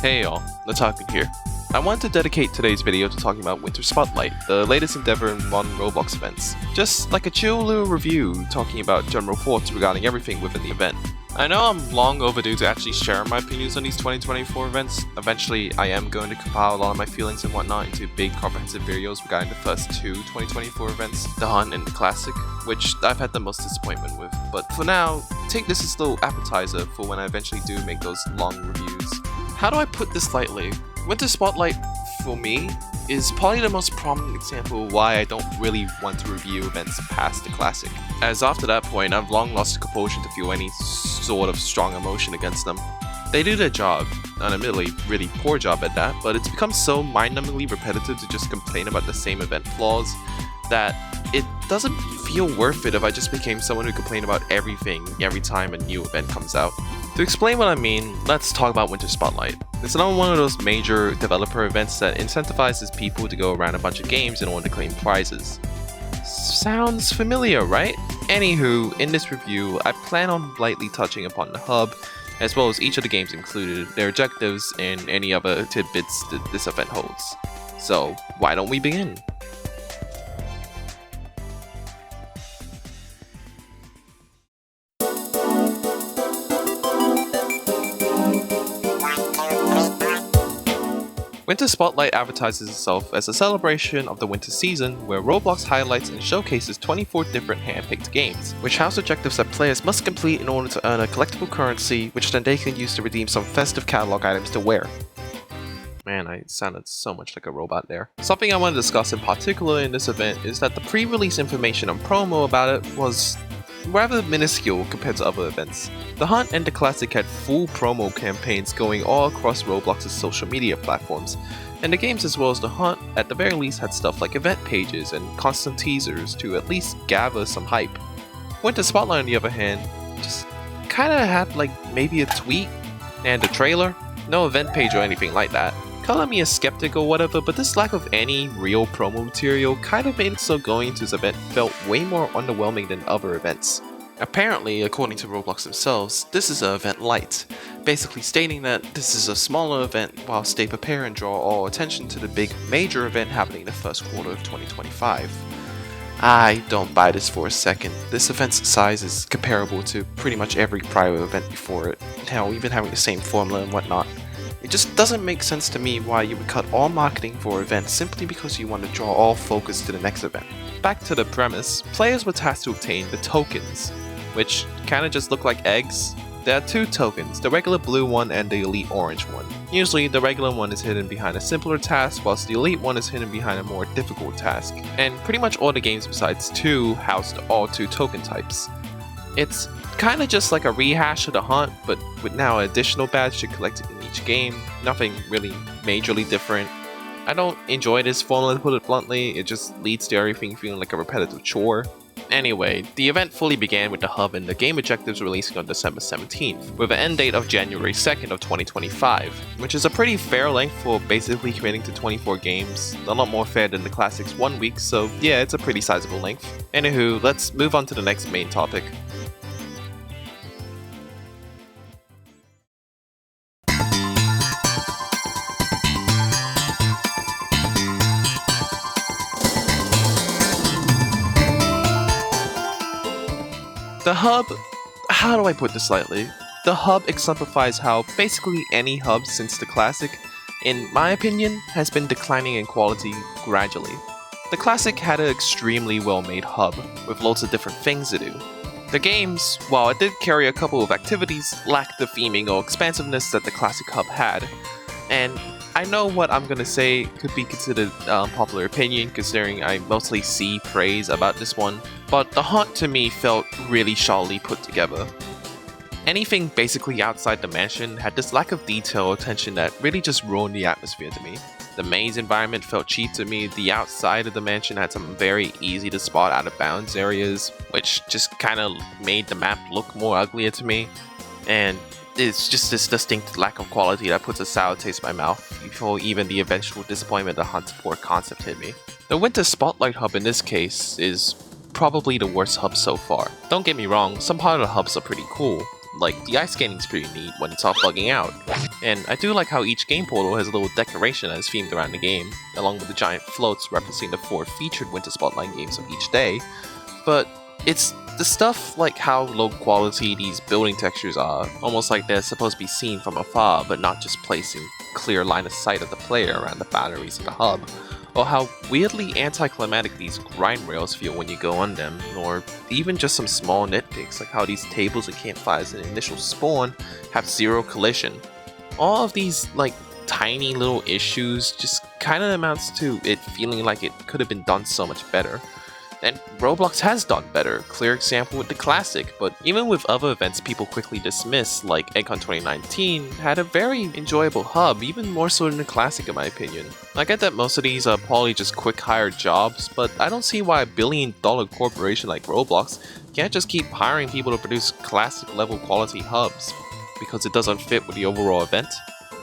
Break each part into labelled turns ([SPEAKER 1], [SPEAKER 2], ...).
[SPEAKER 1] Hey y'all, Lotakune here. I want to dedicate today's video to talking about Winter Spotlight, the latest endeavor in modern Roblox events. Just like a chill little review talking about general thoughts regarding everything within the event. I know I'm long overdue to actually share my opinions on these 2024 events. Eventually, I am going to compile a lot of my feelings and whatnot into big comprehensive videos regarding the first two 2024 events, the Hunt and the Classic, which I've had the most disappointment with. But for now, take this as a little appetizer for when I eventually do make those long reviews. How do I put this lightly? Winter Spotlight, for me, is probably the most prominent example of why I don't really want to review events past the Classic, as after that point I've long lost the compulsion to feel any sort of strong emotion against them. They do their job, an admittedly really poor job at that, but it's become so mind-numbingly repetitive to just complain about the same event flaws that it doesn't feel worth it if I just became someone who complained about everything every time a new event comes out. To explain what I mean, let's talk about Winter Spotlight. It's another one of those major developer events that incentivizes people to go around a bunch of games in order to claim prizes. Sounds familiar, right? Anywho, in this review, I plan on lightly touching upon the hub, as well as each of the games included, their objectives, and any other tidbits that this event holds. So, why don't we begin? Winter Spotlight advertises itself as a celebration of the winter season where Roblox highlights and showcases 24 different hand-picked games, which house objectives that players must complete in order to earn a collectible currency which then they can use to redeem some festive catalog items to wear. Man, I sounded so much like a robot there. Something I want to discuss in particular in this event is that the pre-release information and promo about it was rather minuscule compared to other events. The Hunt and the Classic had full promo campaigns going all across Roblox's social media platforms, and the games as well as the Hunt at the very least had stuff like event pages and constant teasers to at least gather some hype. Winter Spotlight on the other hand, just kinda had like maybe a tweet and a trailer, no event page or anything like that. Color me a skeptic or whatever, but this lack of any real promo material kind of made it so going to this event felt way more underwhelming than other events. Apparently, according to Roblox themselves, this is an event light, basically stating that this is a smaller event while stay prepared and draw all attention to the big major event happening in the first quarter of 2025. I don't buy this for a second. This event's size is comparable to pretty much every prior event before it, hell, even having the same formula and whatnot. It just doesn't make sense to me why you would cut all marketing for events simply because you want to draw all focus to the next event. Back to the premise, players were tasked to obtain the tokens, which kinda just look like eggs. There are two tokens, the regular blue one and the elite orange one. Usually the regular one is hidden behind a simpler task, whilst the elite one is hidden behind a more difficult task. And pretty much all the games besides two housed all two token types. It's kinda just like a rehash of the Hunt, but with now an additional badge to collect in each game. Nothing really majorly different. I don't enjoy this formula, to put it bluntly. It just leads to everything feeling like a repetitive chore. Anyway, the event fully began with the hub and the game objectives releasing on December 17th, with an end date of January 2nd of 2025, which is a pretty fair length for basically committing to 24 games, a lot more fair than the Classic's 1 week, so yeah, it's a pretty sizable length. Anywho, let's move on to the next main topic. The hub, how do I put this lightly? The hub exemplifies how basically any hub since the Classic, in my opinion, has been declining in quality gradually. The Classic had an extremely well-made hub, with loads of different things to do. The games, while it did carry a couple of activities, lacked the theming or expansiveness that the Classic hub had. And I know what I'm gonna say could be considered popular opinion considering I mostly see praise about this one, but the Hunt to me felt really shoddily put together. Anything basically outside the mansion had this lack of detail or attention that really just ruined the atmosphere to me. The maze environment felt cheap to me, the outside of the mansion had some very easy to spot out of bounds areas, which just kinda made the map look more uglier to me, and it's just this distinct lack of quality that puts a sour taste in my mouth before even the eventual disappointment the Hunt's poor concept hit me. The Winter Spotlight hub in this case is probably the worst hub so far. Don't get me wrong, some part of the hubs are pretty cool, like the ice skating's pretty neat when it's off bugging out. And I do like how each game portal has a little decoration that is themed around the game, along with the giant floats referencing the 4 featured Winter Spotlight games of each day. But it's the stuff like how low quality these building textures are, almost like they're supposed to be seen from afar but not just placing clear line of sight of the player around the batteries of the hub, or how weirdly anticlimactic these grind rails feel when you go on them, or even just some small nitpicks like how these tables and campfires in the initial spawn have 0 collision. All of these like tiny little issues just kinda amounts to it feeling like it could have been done so much better. And Roblox has done better, clear example with the Classic, but even with other events people quickly dismiss, like EggCon 2019, had a very enjoyable hub, even more so than the Classic in my opinion. I get that most of these are probably just quick hire jobs, but I don't see why a billion-dollar corporation like Roblox can't just keep hiring people to produce Classic level quality hubs, because it doesn't fit with the overall event.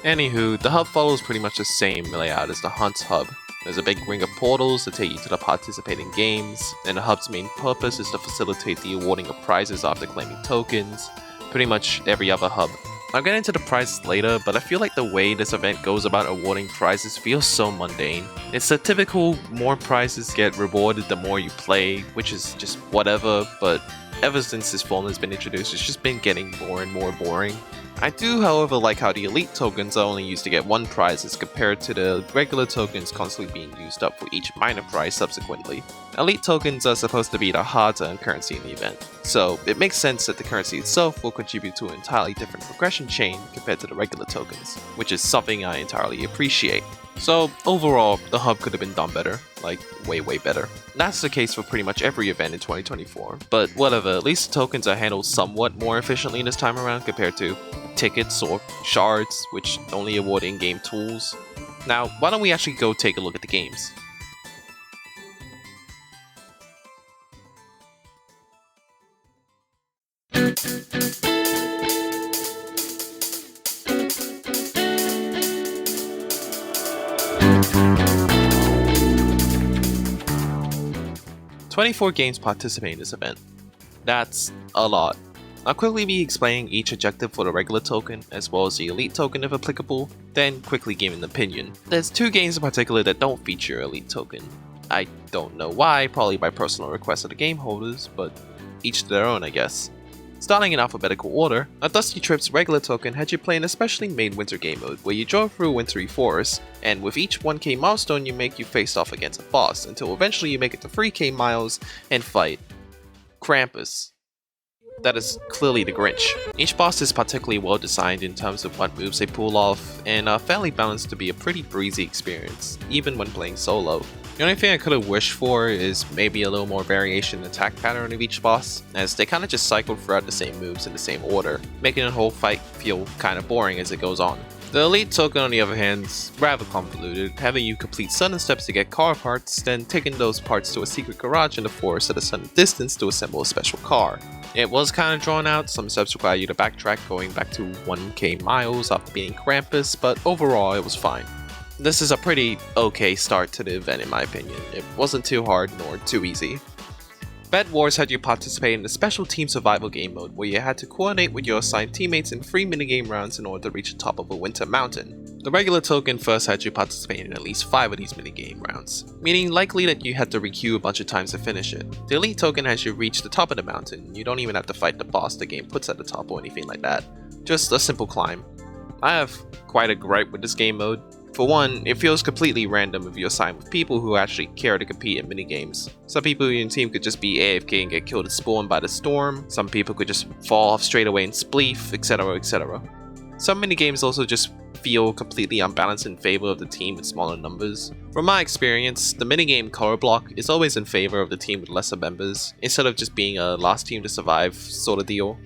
[SPEAKER 1] Anywho, the hub follows pretty much the same layout as the Hunt's hub. There's a big ring of portals to take you to the participating games, and the hub's main purpose is to facilitate the awarding of prizes after claiming tokens, pretty much every other hub. I'll get into the prizes later, but I feel like the way this event goes about awarding prizes feels so mundane. It's a typical more prizes get rewarded the more you play, which is just whatever, but ever since this form has been introduced, it's just been getting more and more boring. I do, however, like how the elite tokens are only used to get 1 prize as compared to the regular tokens constantly being used up for each minor prize subsequently. Elite tokens are supposed to be the hard-to-earn currency in the event, so it makes sense that the currency itself will contribute to an entirely different progression chain compared to the regular tokens, which is something I entirely appreciate. So overall, the hub could have been done better, like way better. That's the case for pretty much every event in 2024, but whatever, at least the tokens are handled somewhat more efficiently this time around compared to tickets or shards, which only award in-game tools. Now, why don't we actually go take a look at the games? "24 games participate in this event. That's a lot. I'll quickly be explaining each objective for the regular token, as well as the elite token if applicable, then quickly give an opinion. There's 2 games in particular that don't feature elite token. I don't know why, probably by personal request of the game holders, but each to their own I guess. Starting in alphabetical order, a Dusty Trip's regular token had you play an especially made winter game mode where you drove through a wintry forest, and with each 1k milestone you face off against a boss, until eventually you make it to 3k miles and fight Krampus. That is clearly the Grinch. Each boss is particularly well designed in terms of what moves they pull off, and are fairly balanced to be a pretty breezy experience, even when playing solo. The only thing I could have wished for is maybe a little more variation in the attack pattern of each boss, as they kinda just cycle throughout the same moves in the same order, making the whole fight feel kinda boring as it goes on. The elite token on the other hand is rather convoluted, having you complete certain steps to get car parts, then taking those parts to a secret garage in the forest at a certain distance to assemble a special car. It was kinda drawn out, some steps require you to backtrack going back to 1k miles after beating Krampus, but overall it was fine. This is a pretty okay start to the event in my opinion. It wasn't too hard nor too easy. Bed Wars had you participate in a special team survival game mode where you had to coordinate with your assigned teammates in 3 minigame rounds in order to reach the top of a winter mountain. The regular token first had you participate in at least 5 of these minigame rounds, meaning likely that you had to requeue a bunch of times to finish it. The elite token has you reach the top of the mountain. You don't even have to fight the boss the game puts at the top or anything like that. Just a simple climb. I have quite a gripe with this game mode. For one, it feels completely random if you're assigned with people who actually care to compete in minigames. Some people in your team could just be AFK and get killed at spawn by the storm, some people could just fall off straight away and spleef, etc, etc. Some minigames also just feel completely unbalanced in favor of the team with smaller numbers. From my experience, the minigame color block is always in favor of the team with lesser members, instead of just being a last team to survive sort of deal.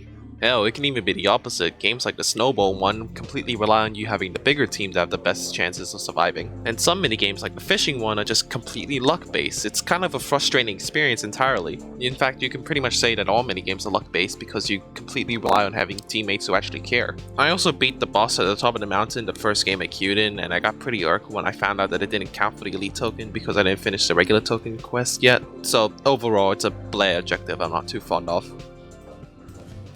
[SPEAKER 1] Hell, it can even be the opposite. Games like the Snowball one completely rely on you having the bigger team to have the best chances of surviving. And some minigames like the fishing one are just completely luck-based. It's kind of a frustrating experience entirely. In fact, you can pretty much say that all minigames are luck-based because you completely rely on having teammates who actually care. I also beat the boss at the top of the mountain the first game I queued in, and I got pretty irked when I found out that it didn't count for the elite token because I didn't finish the regular token quest yet. So overall, it's a bleh objective I'm not too fond of.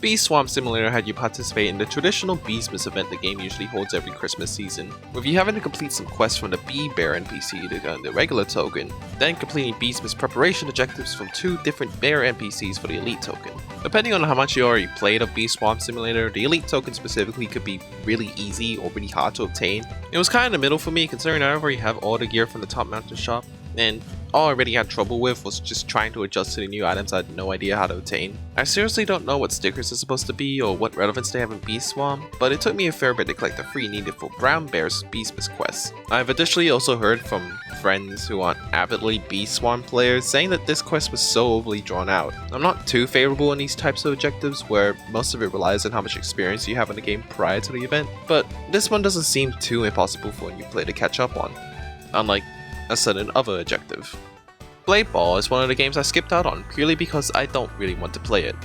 [SPEAKER 1] Bee Swarm Simulator had you participate in the traditional Beesmas event the game usually holds every Christmas season, with you having to complete some quests from the Bee Bear NPC to earn the regular token, then completing Beesmas preparation objectives from 2 different Bear NPCs for the Elite token. Depending on how much you already played of Bee Swarm Simulator, the Elite token specifically could be really easy or really hard to obtain. It was kinda in the middle for me considering I already have all the gear from the Top Mountain shop, and all I really had trouble with was just trying to adjust to the new items I had no idea how to obtain. I seriously don't know what stickers are supposed to be or what relevance they have in Bee Swarm, but it took me a fair bit to collect the free needed for Brown Bear's Beesmas quest. I've additionally also heard from friends who aren't avidly Bee Swarm players saying that this quest was so overly drawn out. I'm not too favorable in these types of objectives where most of it relies on how much experience you have in the game prior to the event, but this one doesn't seem too impossible for a new player to catch up on, unlike a certain other objective. Blade Ball is one of the games I skipped out on purely because I don't really want to play it.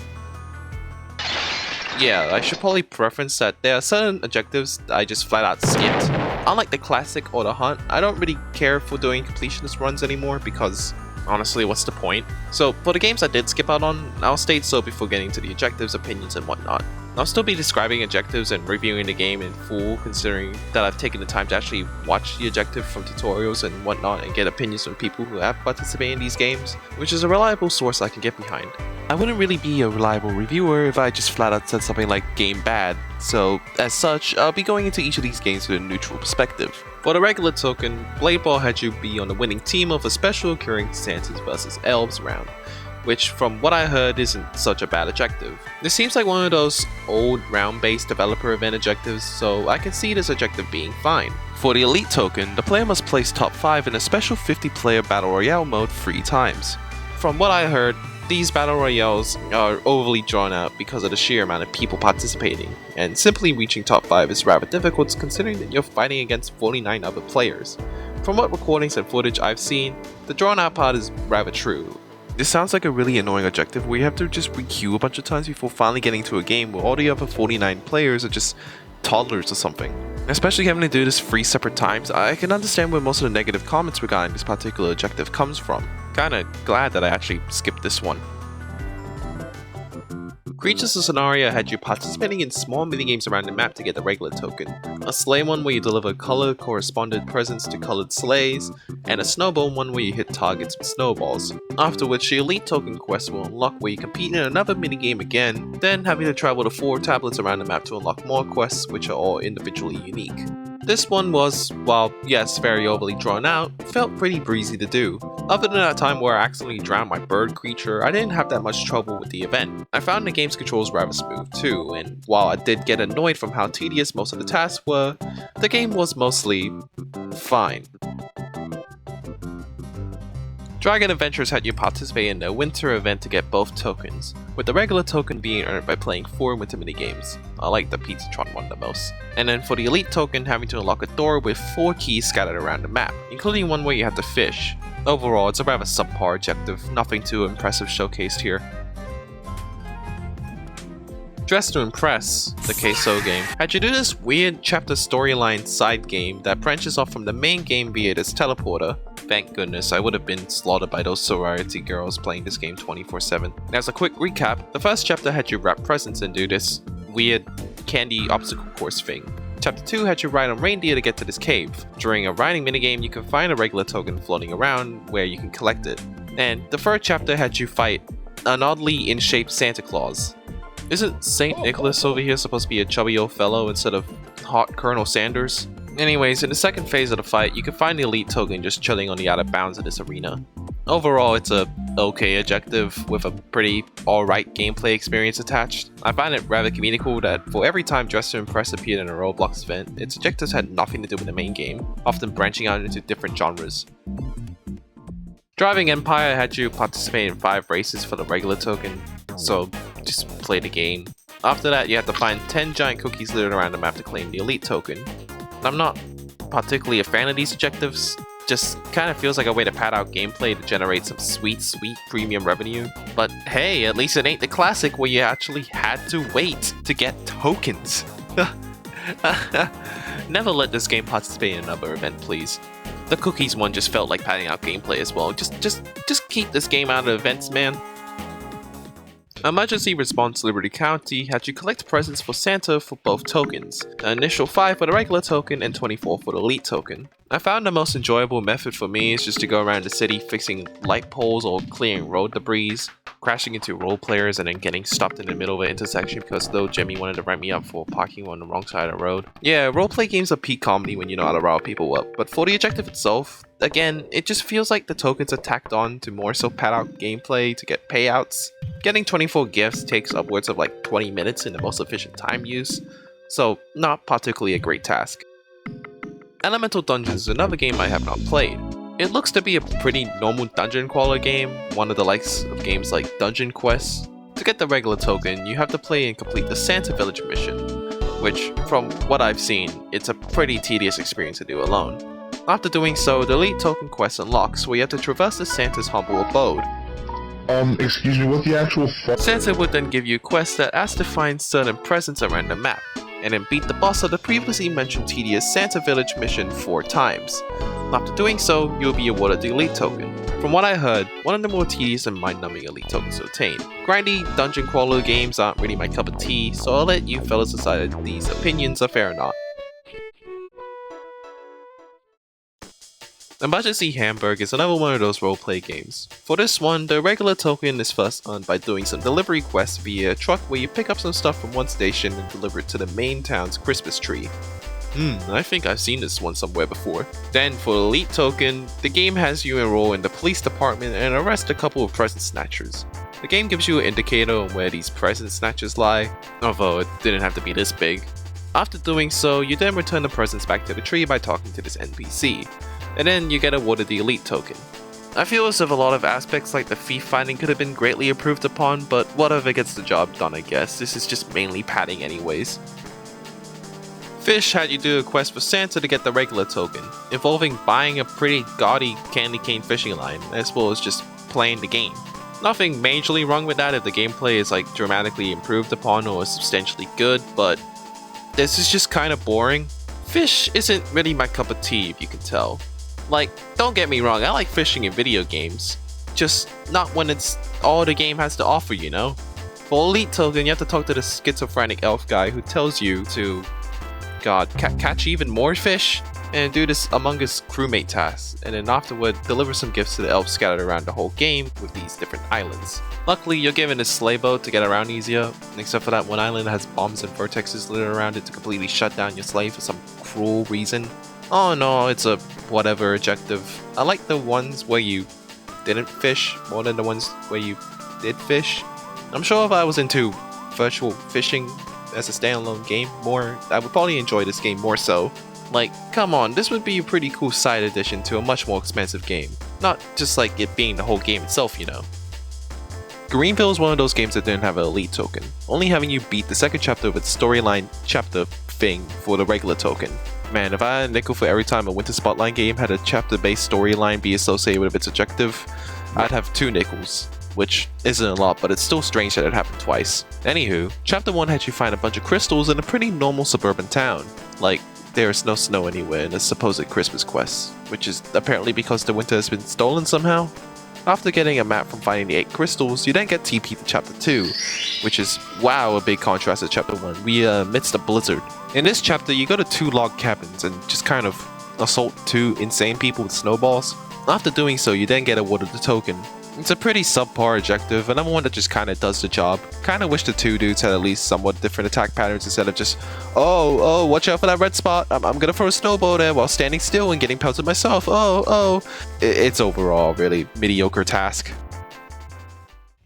[SPEAKER 1] Yeah, I should probably preference that there are certain objectives that I just flat out skipped. Unlike the classic or the hunt, I don't really care for doing completionist runs anymore because honestly, what's the point? So for the games I did skip out on, I'll state so before getting to the objectives, opinions, and whatnot. I'll still be describing objectives and reviewing the game in full, considering that I've taken the time to actually watch the objective from tutorials and whatnot and get opinions from people who have participated in these games, which is a reliable source I can get behind. I wouldn't really be a reliable reviewer if I just flat out said something like game bad, so as such, I'll be going into each of these games with a neutral perspective. For the regular token, Blade Ball had you be on the winning team of a special occurring Santas vs Elves round, which from what I heard isn't such a bad objective. This seems like one of those old round-based developer event objectives, so I can see this objective being fine. For the Elite token, the player must place top 5 in a special 50-player Battle Royale mode 3 times. From what I heard, these Battle Royales are overly drawn out because of the sheer amount of people participating, and simply reaching top 5 is rather difficult considering that you're fighting against 49 other players. From what recordings and footage I've seen, the drawn out part is rather true. This sounds like a really annoying objective where you have to just requeue a bunch of times before finally getting to a game where all the other 49 players are just toddlers or something. Especially having to do this 3 separate times, I can understand where most of the negative comments regarding this particular objective comes from. Kinda glad that I actually skipped this one. Creatures of Scenario had you participating in small minigames around the map to get the regular token, a sleigh one where you deliver color corresponded presents to colored sleighs, and a snowball one where you hit targets with snowballs, after which the Elite token quest will unlock where you compete in another minigame again, then having to travel to 4 tablets around the map to unlock more quests which are all individually unique. This one was, while yes very overly drawn out, felt pretty breezy to do. Other than that time where I accidentally drowned my bird creature, I didn't have that much trouble with the event. I found the game's controls rather smooth too, and while I did get annoyed from how tedious most of the tasks were, the game was mostly fine. Dragon Adventures had you participate in the winter event to get both tokens, with the regular token being earned by playing 4 winter minigames. I like the Pizzatron one the most. And then for the Elite token, having to unlock a door with 4 keys scattered around the map, including one where you have to fish. Overall, it's a rather subpar objective, nothing too impressive showcased here. Dress to Impress, the Queso game, had you do this weird chapter storyline side game that branches off from the main game via this teleporter. Thank goodness, I would have been slaughtered by those sorority girls playing this game 24/7. As a quick recap, the first chapter had you wrap presents and do this weird candy obstacle course thing. Chapter 2 had you ride on reindeer to get to this cave. During a riding minigame, you can find a regular token floating around where you can collect it. And the third chapter had you fight an oddly in-shaped Santa Claus. Isn't St. Nicholas over here supposed to be a chubby old fellow instead of hot Colonel Sanders? Anyways, in the second phase of the fight, you can find the Elite token just chilling on the outer bounds of this arena. Overall, it's a okay objective with a pretty alright gameplay experience attached. I find it rather comical that for every time Dress to Impress appeared in a Roblox event, its objectives had nothing to do with the main game, often branching out into different genres. Driving Empire had you participate in 5 races for the regular token, so just play the game. After that, you have to find 10 giant cookies littered around the map to claim the Elite token. I'm not particularly a fan of these objectives, just kind of feels like a way to pad out gameplay to generate some sweet premium revenue. But hey, at least it ain't the classic where you actually had to wait to get tokens. Never let this game participate in another event, please. The cookies one just felt like padding out gameplay as well. Just keep this game out of events, man. Emergency Response Liberty County had you collect presents for Santa for both tokens, an initial 5 for the regular token and 24 for the elite token. I found the most enjoyable method for me is just to go around the city fixing light poles or clearing road debris, crashing into role players and then getting stopped in the middle of an intersection because though Jimmy wanted to write me up for parking on the wrong side of the road. Yeah, roleplay games are peak comedy when you know how to rile people up, but for the objective itself, again, it just feels like the tokens are tacked on to more so pad out gameplay to get payouts. Getting 24 gifts takes upwards of like 20 minutes in the most efficient time use, so not particularly a great task. Elemental Dungeons is another game I have not played. It looks to be a pretty normal dungeon crawler game, one of the likes of games like Dungeon Quest. To get the regular token, you have to play and complete the Santa Village mission, which, from what I've seen, it's a pretty tedious experience to do alone. After doing so, the elite token quest unlocks where you have to traverse the Santa's humble abode.
[SPEAKER 2] Excuse me, what the actual
[SPEAKER 1] Santa would then give you quests that ask to find certain presents around the map, and then beat the boss of the previously mentioned tedious Santa Village mission 4 times. After doing so, you'll be awarded the elite token. From what I heard, one of the more tedious and mind-numbing elite tokens to obtain. Grindy dungeon crawler games aren't really my cup of tea, so I'll let you fellas decide if these opinions are fair or not. Emergency Hamburg is another one of those roleplay games. For this one, the regular token is first earned by doing some delivery quests via a truck where you pick up some stuff from one station and deliver it to the main town's Christmas tree. I think I've seen this one somewhere before. Then for the elite token, the game has you enroll in the police department and arrest a couple of present snatchers. The game gives you an indicator on where these present snatchers lie, although it didn't have to be this big. After doing so, you then return the presents back to the tree by talking to this NPC. And then you get awarded the elite token. I feel as if a lot of aspects like the thief finding could have been greatly improved upon, but whatever gets the job done I guess, this is just mainly padding anyways. Fish had you do a quest for Santa to get the regular token, involving buying a pretty gaudy candy cane fishing line, as well as just playing the game. Nothing majorly wrong with that if the gameplay is like dramatically improved upon or substantially good, but this is just kinda boring. Fish isn't really my cup of tea if you can tell. Like, don't get me wrong, I like fishing in video games, just not when it's all the game has to offer, you know? For elite token, you have to talk to the schizophrenic elf guy who tells you to, catch even more fish, and do this Among Us crewmate tasks, and then afterward, deliver some gifts to the elves scattered around the whole game with these different islands. Luckily, you're given a sleigh boat to get around easier, except for that one island that has bombs and vertexes littered around it to completely shut down your sleigh for some cruel reason. Oh no, it's a whatever objective. I like the ones where you didn't fish more than the ones where you did fish. I'm sure if I was into virtual fishing as a standalone game more, I would probably enjoy this game more so. Like, come on, this would be a pretty cool side addition to a much more expensive game. Not just like it being the whole game itself, you know. Greenville is one of those games that didn't have an elite token, only having you beat the second chapter of its storyline chapter thing for the regular token. Man, if I had a nickel for every time a Winter Spotlight game had a chapter-based storyline be associated with its objective, I'd have 2 nickels. Which isn't a lot, but it's still strange that it happened twice. Anywho, Chapter 1 had you find a bunch of crystals in a pretty normal suburban town. Like, there's no snow anywhere in a supposed Christmas quest, which is apparently because the winter has been stolen somehow. After getting a map from finding the 8 crystals, you then get TP to Chapter 2, which is, wow, a big contrast to Chapter 1. We amidst a blizzard. In this chapter, you go to 2 log cabins and just kind of assault 2 insane people with snowballs. After doing so, you then get awarded the token. It's a pretty subpar objective, another one that just kinda does the job. Kinda wish the 2 dudes had at least somewhat different attack patterns instead of just, oh, watch out for that red spot, I'm gonna throw a snowball there while standing still and getting pelted myself, It's overall really mediocre task.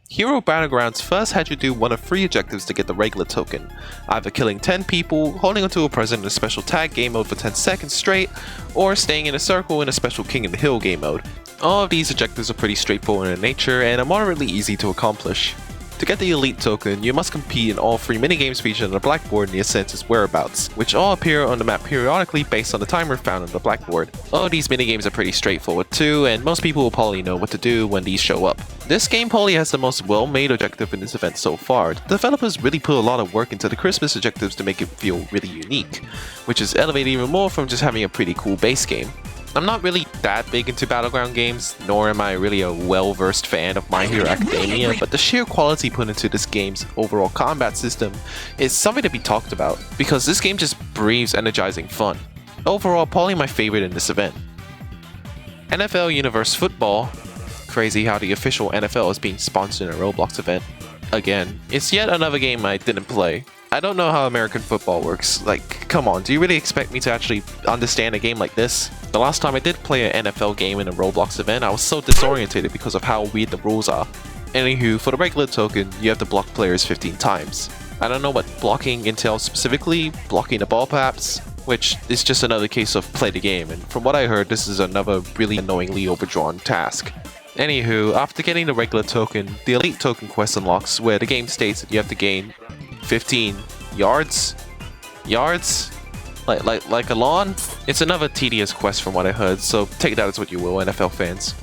[SPEAKER 1] Hero Battlegrounds first had you do one of 3 objectives to get the regular token, either killing 10 people, holding onto a present in a special tag game mode for 10 seconds straight, or staying in a circle in a special King of the Hill game mode. All of these objectives are pretty straightforward in nature and are moderately easy to accomplish. To get the elite token, you must compete in all 3 minigames featured on the blackboard near Santa's whereabouts, which all appear on the map periodically based on the timer found on the blackboard. All of these minigames are pretty straightforward too, and most people will probably know what to do when these show up. This game probably has the most well-made objective in this event so far. The developers really put a lot of work into the Christmas objectives to make it feel really unique, which is elevated even more from just having a pretty cool base game. I'm not really that big into battleground games, nor am I really a well-versed fan of My Hero Academia, but the sheer quality put into this game's overall combat system is something to be talked about, because this game just breathes energizing fun. Overall, probably my favorite in this event. NFL Universe Football. Crazy how the official NFL is being sponsored in a Roblox event. Again, it's yet another game I didn't play. I don't know how American football works. Like, come on, do you really expect me to actually understand a game like this? The last time I did play an NFL game in a Roblox event, I was so disorientated because of how weird the rules are. Anywho, for the regular token, you have to block players 15 times. I don't know what blocking entails specifically, blocking the ball perhaps, which is just another case of play the game, and from what I heard, this is another really annoyingly overdrawn task. Anywho, after getting the regular token, the elite token quest unlocks, where the game states that you have to gain 15 yards? Yards? Like a lawn? It's another tedious quest from what I heard, so take that as what you will, NFL fans.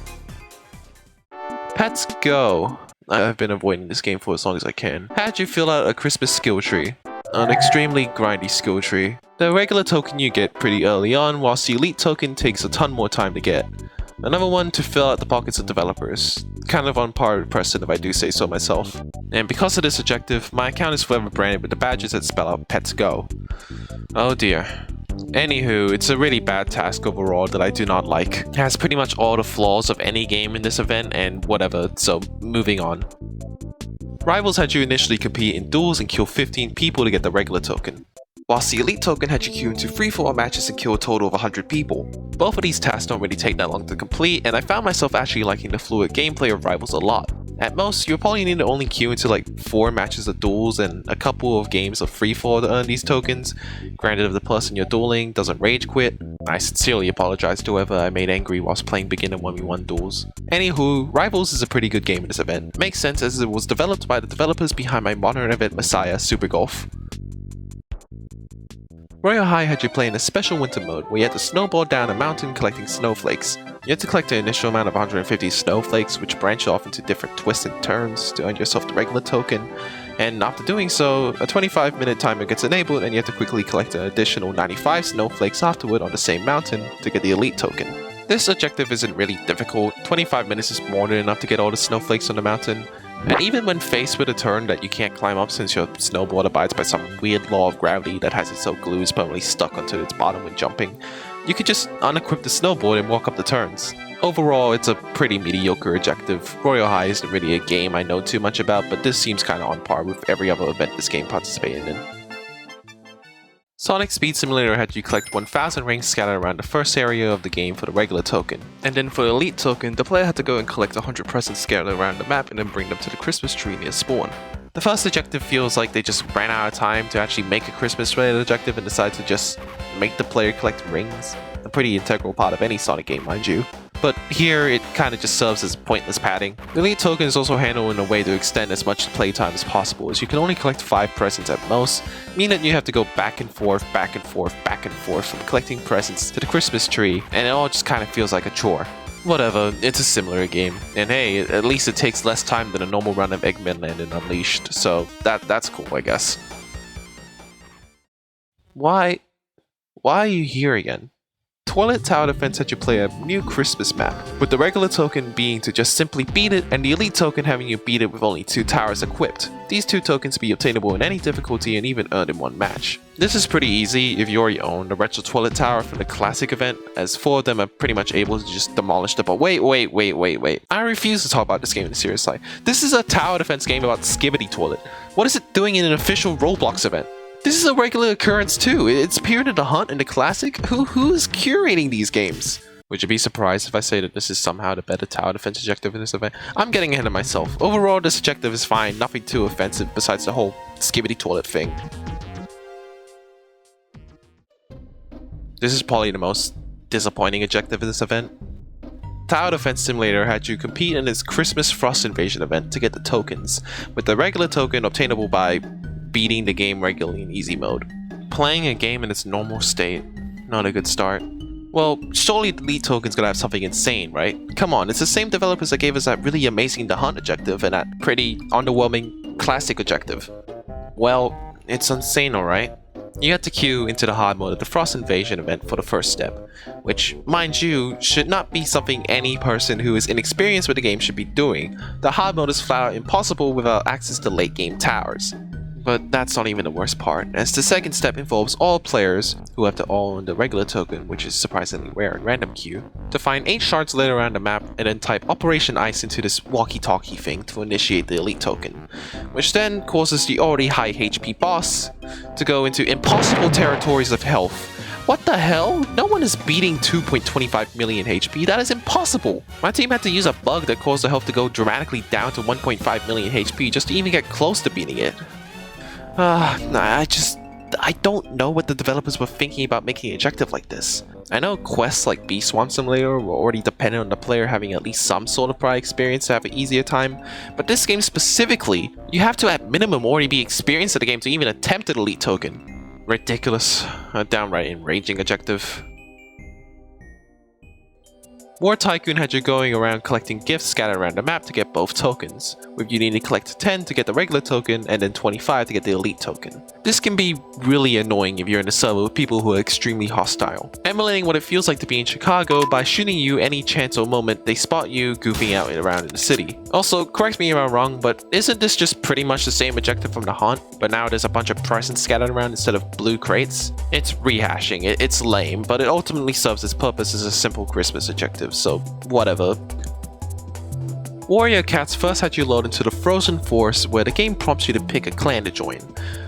[SPEAKER 1] Let's go! I've been avoiding this game for as long as I can. How'd you fill out a Christmas skill tree? An extremely grindy skill tree. The regular token you get pretty early on, whilst the elite token takes a ton more time to get. Another one to fill out the pockets of developers. Kind of on par with Preston if I do say so myself. And because of this objective, my account is forever branded with the badges that spell out Pets Go. Oh dear. Anywho, it's a really bad task overall that I do not like. It has pretty much all the flaws of any game in this event and whatever, so moving on. Rivals had you initially compete in duels and kill 15 people to get the regular token, whilst the elite token had you queue into free-for-all matches and kill a total of 100 people. Both of these tasks don't really take that long to complete, and I found myself actually liking the fluid gameplay of Rivals a lot. At most, you'll probably need to only queue into like 4 matches of duels and a couple of games of free-for-all to earn these tokens. Granted, if the person you're dueling doesn't rage quit, I sincerely apologize to whoever I made angry whilst playing beginner 1v1 duels. Anywho, Rivals is a pretty good game in this event. Makes sense as it was developed by the developers behind my modern event messiah, Super Golf. Royal High had you play in a special winter mode where you had to snowboard down a mountain collecting snowflakes. You had to collect an initial amount of 150 snowflakes, which branch off into different twists and turns to earn yourself the regular token, and after doing so, a 25-minute timer gets enabled and you have to quickly collect an additional 95 snowflakes afterward on the same mountain to get the elite token. This objective isn't really difficult, 25 minutes is more than enough to get all the snowflakes on the mountain. And even when faced with a turn that you can't climb up since your snowboard abides by some weird law of gravity that has it so glue is permanently stuck onto its bottom when jumping, you could just unequip the snowboard and walk up the turns. Overall, it's a pretty mediocre objective. Royal High isn't really a game I know too much about, but this seems kinda on par with every other event this game participated in. Sonic Speed Simulator had you collect 1000 rings scattered around the first area of the game for the regular token. And then for the elite token, the player had to go and collect 100 presents scattered around the map and then bring them to the Christmas tree near spawn. The first objective feels like they just ran out of time to actually make a Christmas related objective and decided to just make the player collect rings. A pretty integral part of any Sonic game, mind you. But here, it kinda just serves as pointless padding. The elite token is also handled in a way to extend as much playtime as possible, as you can only collect 5 presents at most, meaning that you have to go back and forth from collecting presents to the Christmas tree, and it all just kinda feels like a chore. Whatever, it's a similar game, and hey, at least it takes less time than a normal run of Eggman Land and Unleashed, so that's cool, I guess. Why are you here again? Toilet Tower Defense had you play a new Christmas map, with the regular token being to just simply beat it, and the elite token having you beat it with only 2 towers equipped. These 2 tokens be obtainable in any difficulty and even earned in one match. This is pretty easy if you already own the retro toilet tower from the classic event, as 4 of them are pretty much able to just demolish the ball. Wait. I refuse to talk about this game in a serious light. This is a tower defense game about Skibbity Toilet. What is it doing in an official Roblox event? This is a regular occurrence too. It's appeared in the Hunt and the Classic. Who's curating these games? Would you be surprised if I say that this is somehow the better tower defense objective in this event? I'm getting ahead of myself. Overall, this objective is fine. Nothing too offensive besides the whole Skibbity Toilet thing. This is probably the most disappointing objective in this event. Tower Defense Simulator had you compete in its Christmas Frost Invasion event to get the tokens, with the regular token obtainable by beating the game regularly in easy mode. Playing a game in its normal state, not a good start. Well, surely the elite token's gonna have something insane, right? Come on, it's the same developers that gave us that really amazing The Hunt objective and that pretty underwhelming classic objective. Well, it's insane, alright. You have to queue into the hard mode of the Frost Invasion event for the first step, which, mind you, should not be something any person who is inexperienced with the game should be doing. The hard mode is flat out impossible without access to late game towers. But that's not even the worst part, as the second step involves all players, who have to own the regular token, which is surprisingly rare in random queue, to find 8 shards laid around the map and then type Operation Ice into this walkie-talkie thing to initiate the elite token, which then causes the already high HP boss to go into impossible territories of health. What the hell? No one is beating 2.25 million HP, that is impossible! My team had to use a bug that caused the health to go dramatically down to 1.5 million HP just to even get close to beating it. I don't know what the developers were thinking about making an objective like this. I know quests like Bee Swarm Simulator were already dependent on the player having at least some sort of prior experience to have an easier time, but this game specifically, you have to at minimum already be experienced at the game to even attempt an elite token. Ridiculous. A downright enraging objective. War Tycoon had you going around collecting gifts scattered around the map to get both tokens, with you needing to collect 10 to get the regular token and then 25 to get the elite token. This can be really annoying if you're in a server with people who are extremely hostile, emulating what it feels like to be in Chicago by shooting you any chance or moment they spot you goofing out around in the city. Also, correct me if I'm wrong, but isn't this just pretty much the same objective from the Haunt, but now there's a bunch of presents scattered around instead of blue crates? It's rehashing, it's lame, but it ultimately serves its purpose as a simple Christmas objective, so whatever. Warrior Cats first had you load into the Frozen Forest, where the game prompts you to pick a clan to join,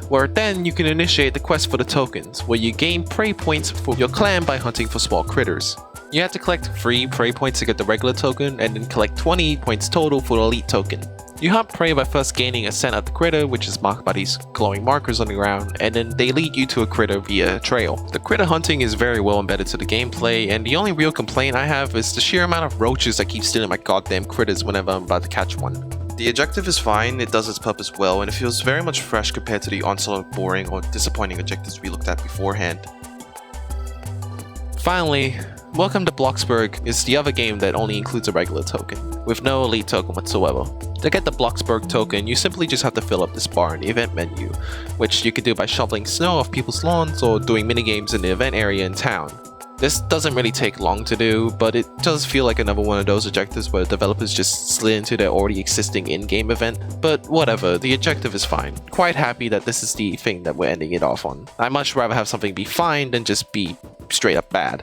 [SPEAKER 1] where then you can initiate the quest for the tokens, where you gain prey points for your clan by hunting for small critters. You have to collect 3 prey points to get the regular token, and then collect 20 points total for the elite token. You hunt prey by first gaining a scent of the critter, which is marked by these glowing markers on the ground, and then they lead you to a critter via a trail. The critter hunting is very well embedded to the gameplay, and the only real complaint I have is the sheer amount of roaches that keep stealing my goddamn critters whenever I'm about to catch one. The objective is fine, it does its purpose well, and it feels very much fresh compared to the onslaught of boring or disappointing objectives we looked at beforehand. Finally, Welcome to Bloxburg is the other game that only includes a regular token, with no elite token whatsoever. To get the Bloxburg token, you simply just have to fill up this bar in the event menu, which you can do by shoveling snow off people's lawns or doing minigames in the event area in town. This doesn't really take long to do, but it does feel like another one of those objectives where the developers just slid into their already existing in-game event, but whatever, the objective is fine. Quite happy that this is the thing that we're ending it off on. I'd much rather have something be fine than just be straight up bad.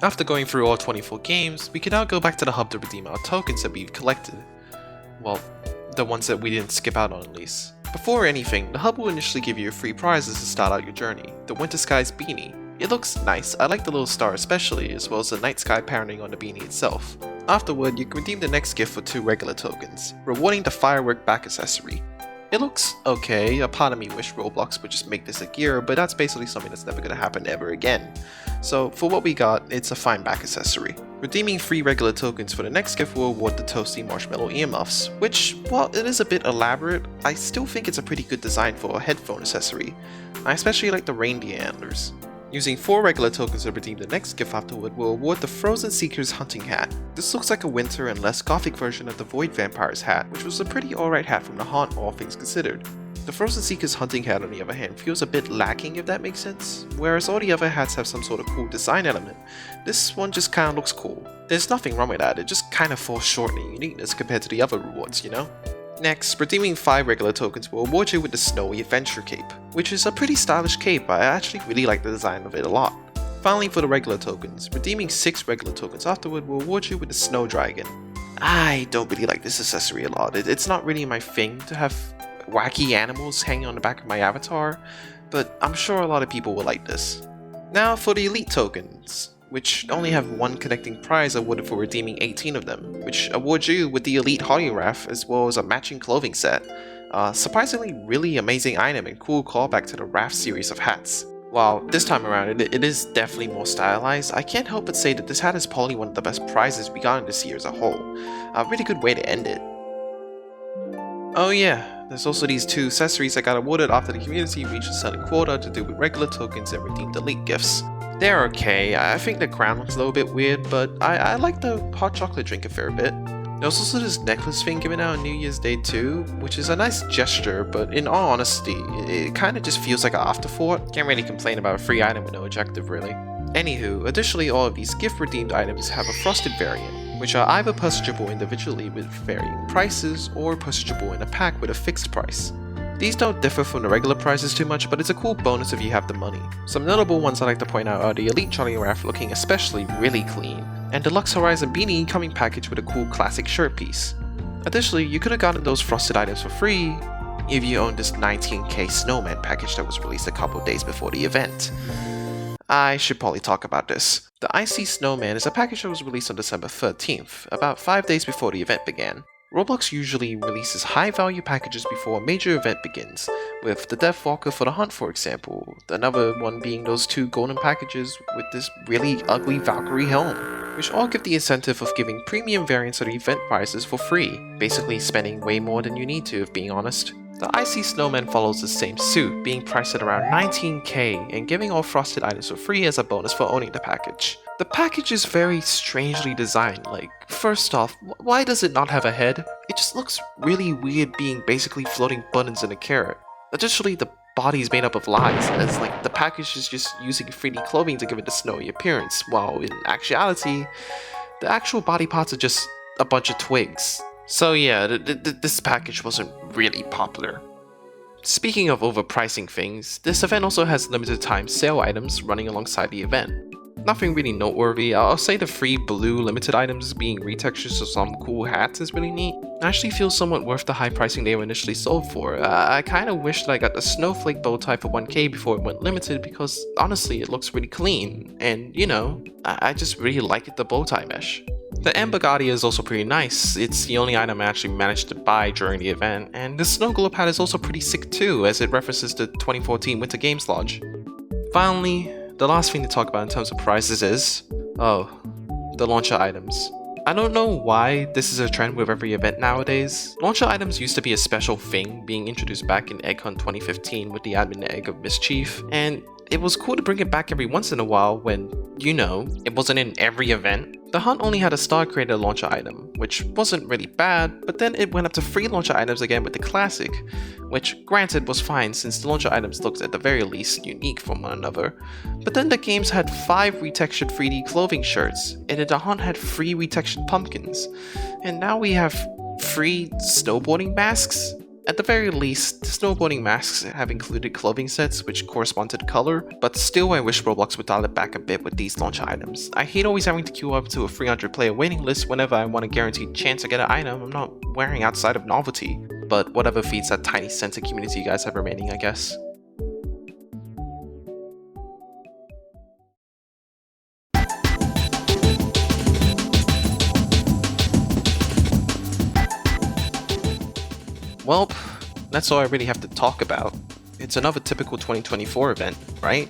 [SPEAKER 1] After going through all 24 games, we can now go back to the hub to redeem our tokens that we've collected. Well, the ones that we didn't skip out on at least. Before anything, the hub will initially give you free prizes to start out your journey. The Winter Skies beanie. It looks nice, I like the little star especially, as well as the night sky pattern on the beanie itself. Afterward, you can redeem the next gift for 2 regular tokens, rewarding the firework back accessory. It looks okay, a part of me wish Roblox would just make this a gear, but that's basically something that's never gonna happen ever again. So for what we got, it's a fine back accessory. Redeeming 3 regular tokens for the next gift will award the toasty marshmallow earmuffs, which, while it is a bit elaborate, I still think it's a pretty good design for a headphone accessory. I especially like the reindeer antlers. Using 4 regular tokens to redeem the next gift afterward will award the Frozen Seeker's hunting hat. This looks like a winter and less gothic version of the Void Vampire's hat, which was a pretty alright hat from the Haunt, all things considered. The Frozen Seeker's hunting hat, on the other hand, feels a bit lacking, if that makes sense. Whereas all the other hats have some sort of cool design element, this one just kinda looks cool. There's nothing wrong with that, it just kinda falls short in uniqueness compared to the other rewards, you know? Next, redeeming 5 regular tokens will award you with the Snowy Adventure Cape, which is a pretty stylish cape. I actually really like the design of it a lot. Finally, for the regular tokens, redeeming 6 regular tokens afterward will award you with the Snow Dragon. I don't really like this accessory a lot. It's not really my thing to have wacky animals hanging on the back of my avatar, but I'm sure a lot of people will like this. Now for the elite tokens, which only have one connecting prize awarded for redeeming 18 of them, which awards you with the elite Holograph as well as a matching clothing set. Surprisingly really amazing item and cool callback to the Raft series of hats. While this time around it is definitely more stylized, I can't help but say that this hat is probably one of the best prizes we got in this year as a whole. A really good way to end it. Oh yeah, There's also these 2 accessories that got awarded after the community reached a certain quota to do with regular tokens and redeemed elite gifts. They're okay. I think the crown looks a little bit weird, but I like the hot chocolate drink a fair bit. There's also this necklace thing given out on New Year's Day too, which is a nice gesture, but in all honesty, it kinda just feels like an afterthought. Can't really complain about a free item with no objective really. Anywho, additionally all of these gift redeemed items have a frosted variant, which are either purchaseable individually with varying prices or purchaseable in a pack with a fixed price. These don't differ from the regular prices too much, but it's a cool bonus if you have the money. Some notable ones I'd like to point out are the Elite Charlie Raff looking especially really clean, and Deluxe Horizon Beanie coming packaged with a cool classic shirt piece. Additionally, you could have gotten those frosted items for free if you owned this 19k Snowman package that was released a couple days before the event. I should probably talk about this. The Icy Snowman is a package that was released on December 13th, about 5 days before the event began. Roblox usually releases high-value packages before a major event begins, with the Deathwalker for the Hunt for example, another one being those 2 golden packages with this really ugly Valkyrie helm, which all give the incentive of giving premium variants of the event prices for free, basically spending way more than you need to if being honest. The Icy Snowman follows the same suit, being priced at around 19k and giving all frosted items for free as a bonus for owning the package. The package is very strangely designed, like, first off, why does it not have a head? It just looks really weird being basically floating buttons in a carrot. Additionally, the body is made up of lies, as like the package is just using 3D clothing to give it a snowy appearance, while in actuality, the actual body parts are just a bunch of twigs. So yeah, this package wasn't really popular. Speaking of overpricing things, this event also has limited time sale items running alongside the event. Nothing really noteworthy. I'll say the free blue limited items being retextures of some cool hats is really neat. I actually feel somewhat worth the high pricing they were initially sold for. I kinda wish that I got the snowflake bow tie for 1k before it went limited because honestly it looks really clean, and you know, I just really like the bow tie mesh. The Amber Guardia is also pretty nice. It's the only item I actually managed to buy during the event, and the Snow Globe hat is also pretty sick too, as it references the 2014 Winter Games Lodge. Finally, the last thing to talk about in terms of prices is, the launcher items. I don't know why this is a trend with every event nowadays. Launcher items used to be a special thing, being introduced back in EggCon 2015 with the Admin Egg of Mischief, and it was cool to bring it back every once in a while when, you know, it wasn't in every event. The Hunt only had a Star Creator launcher item, which wasn't really bad, but then it went up to free launcher items again with the Classic, which granted was fine since the launcher items looked at the very least unique from one another. But then the games had 5 retextured 3D clothing shirts, and the Hunt had 3 retextured pumpkins, and now we have free snowboarding masks? At the very least, the snowboarding masks have included clothing sets which correspond to the color, but still I wish Roblox would dial it back a bit with these launcher items. I hate always having to queue up to a 300 player waiting list whenever I want a guaranteed chance to get an item I'm not wearing outside of novelty, but whatever feeds that tiny sense of community you guys have remaining, I guess. Well, that's all I really have to talk about. It's another typical 2024 event, right?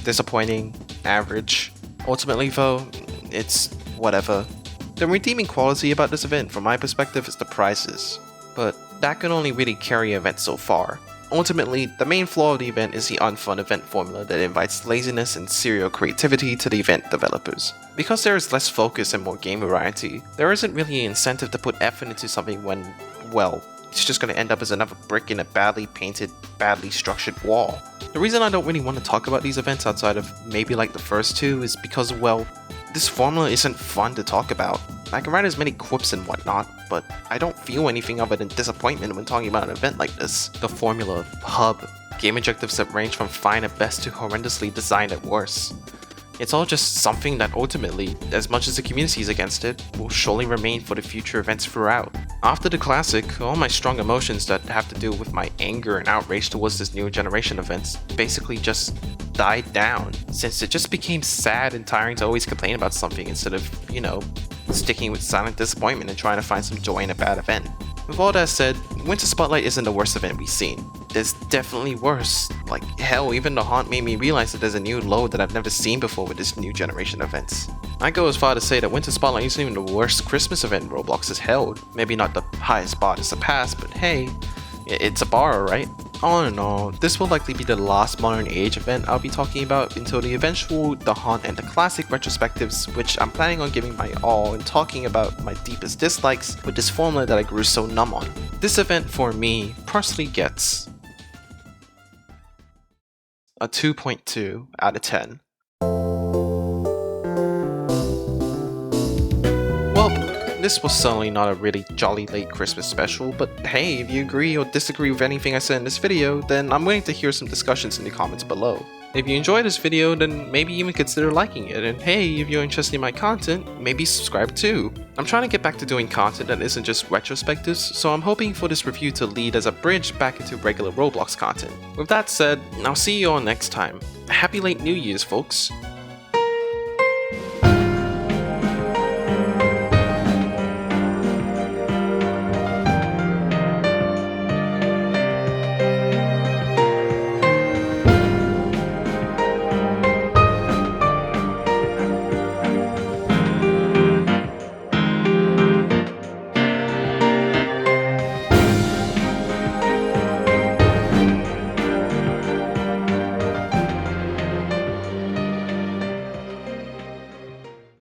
[SPEAKER 1] Disappointing, average. Ultimately though, it's whatever. The redeeming quality about this event from my perspective is the prizes, but that can only really carry an event so far. Ultimately, the main flaw of the event is the unfun event formula that invites laziness and serial creativity to the event developers. Because there is less focus and more game variety, there isn't really an incentive to put effort into something when, well, it's just going to end up as another brick in a badly painted, badly structured wall. The reason I don't really want to talk about these events outside of maybe like the first 2 is because, well, this formula isn't fun to talk about. I can write as many quips and whatnot, but I don't feel anything other than disappointment when talking about an event like this. The formula, hub, game objectives that range from fine at best to horrendously designed at worst. It's all just something that ultimately, as much as the community is against it, will surely remain for the future events throughout. After the Classic, all my strong emotions that have to do with my anger and outrage towards this new generation events basically just died down, since it just became sad and tiring to always complain about something instead of, you know, sticking with silent disappointment and trying to find some joy in a bad event. With all that said, Winter Spotlight isn't the worst event we've seen. There's definitely worse. Like, hell, even the Haunt made me realize that there's a new load that I've never seen before with this new generation events. I go as far to say that Winter Spotlight isn't even the worst Christmas event Roblox has held. Maybe not the highest bar to surpass, but hey, It's a bar, right? All in all, this will likely be the last Modern Age event I'll be talking about until the eventual The Haunt and the Classic retrospectives, which I'm planning on giving my all and talking about my deepest dislikes with this formula that I grew so numb on. This event for me personally gets a 2.2 out of 10. Well, this was certainly not a really jolly late Christmas special, but hey, if you agree or disagree with anything I said in this video, then I'm willing to hear some discussions in the comments below. If you enjoyed this video, then maybe even consider liking it, and hey, if you're interested in my content, maybe subscribe too. I'm trying to get back to doing content that isn't just retrospectives, so I'm hoping for this review to lead as a bridge back into regular Roblox content. With that said, I'll see you all next time. Happy late New Year's, folks!